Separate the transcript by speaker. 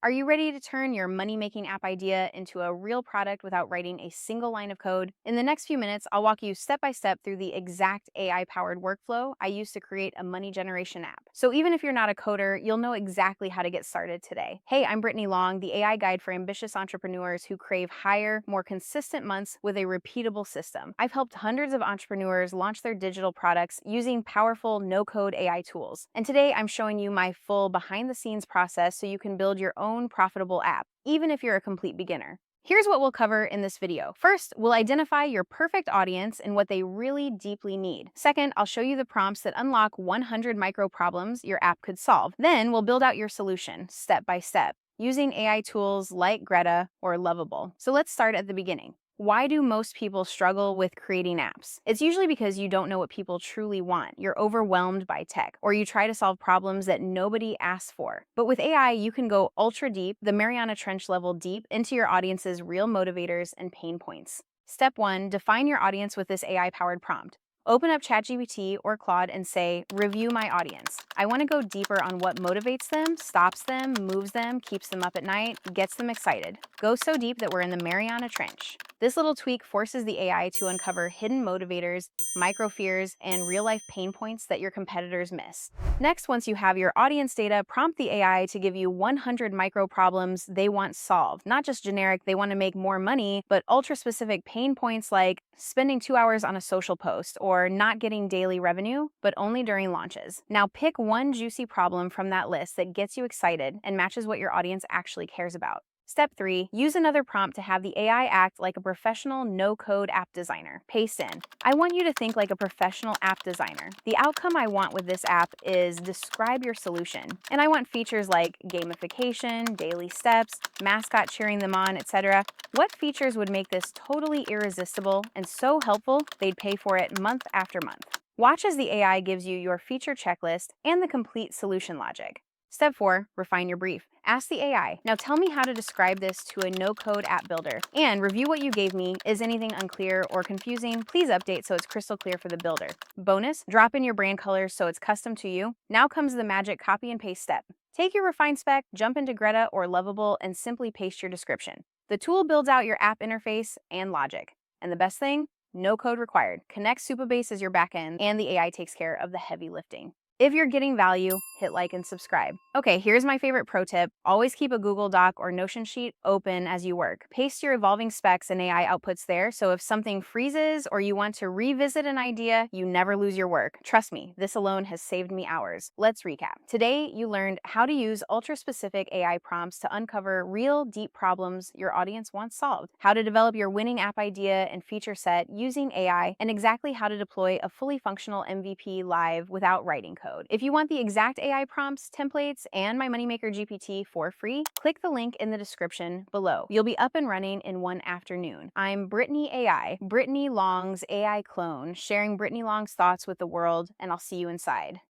Speaker 1: Are you ready to turn your money-making app idea into a real product without writing a single line of code? In the next few minutes, I'll walk you step by step through the exact AI-powered workflow I use to create a money generation app. So even if you're not a coder, you'll know exactly how to get started today. Hey, I'm Brittany Long, the AI guide for ambitious entrepreneurs who crave higher, more consistent months with a repeatable system. I've helped hundreds of entrepreneurs launch their digital products using powerful no-code AI tools. And today I'm showing you my full behind-the-scenes process so you can build your own profitable app, even if you're a complete beginner. Here's what we'll cover in this video. First, we'll identify your perfect audience and what they really deeply need. Second, I'll show you the prompts that unlock 100 micro problems your app could solve. Then we'll build out your solution step by step using AI tools like Greta or Lovable. So let's start at the beginning. Why do most people struggle with creating apps? It's usually because you don't know what people truly want. You're overwhelmed by tech, or you try to solve problems that nobody asks for. But with AI, you can go ultra deep, the Mariana Trench level deep, into your audience's real motivators and pain points. Step 1, define your audience with this AI-powered prompt. Open up ChatGPT or Claude and say, review my audience. I want to go deeper on what motivates them, stops them, moves them, keeps them up at night, gets them excited. Go so deep that we're in the Mariana Trench. This little tweak forces the AI to uncover hidden motivators, micro fears, and real-life pain points that your competitors miss. Next, once you have your audience data, prompt the AI to give you 100 micro problems they want solved. Not just generic, they want to make more money, but ultra-specific pain points like spending 2 hours on a social post or not getting daily revenue, but only during launches. Now pick one juicy problem from that list that gets you excited and matches what your audience actually cares about. Step 3, use another prompt to have the AI act like a professional no-code app designer. Paste in, I want you to think like a professional app designer. The outcome I want with this app is describe your solution. And I want features like gamification, daily steps, mascot cheering them on, etc. What features would make this totally irresistible and so helpful they'd pay for it month after month? Watch as the AI gives you your feature checklist and the complete solution logic. Step 4, refine your brief. Ask the AI, now tell me how to describe this to a no-code app builder. And review what you gave me. Is anything unclear or confusing? Please update so it's crystal clear for the builder. Bonus, drop in your brand colors so it's custom to you. Now comes the magic copy and paste step. Take your refined spec, jump into Greta or Lovable, and simply paste your description. The tool builds out your app interface and logic. And the best thing? No code required. Connect Supabase as your backend, and the AI takes care of the heavy lifting. If you're getting value, hit like and subscribe. Okay, here's my favorite pro tip. Always keep a Google Doc or Notion sheet open as you work. Paste your evolving specs and AI outputs there, so if something freezes or you want to revisit an idea, you never lose your work. Trust me, this alone has saved me hours. Let's recap. Today, you learned how to use ultra-specific AI prompts to uncover real, deep problems your audience wants solved, how to develop your winning app idea and feature set using AI, and exactly how to deploy a fully functional MVP live without writing code. If you want the exact AI prompts, templates, and my Moneymaker GPT for free, click the link in the description below. You'll be up and running in one afternoon. I'm Brittany AI, Brittany Long's AI clone, sharing Brittany Long's thoughts with the world, and I'll see you inside.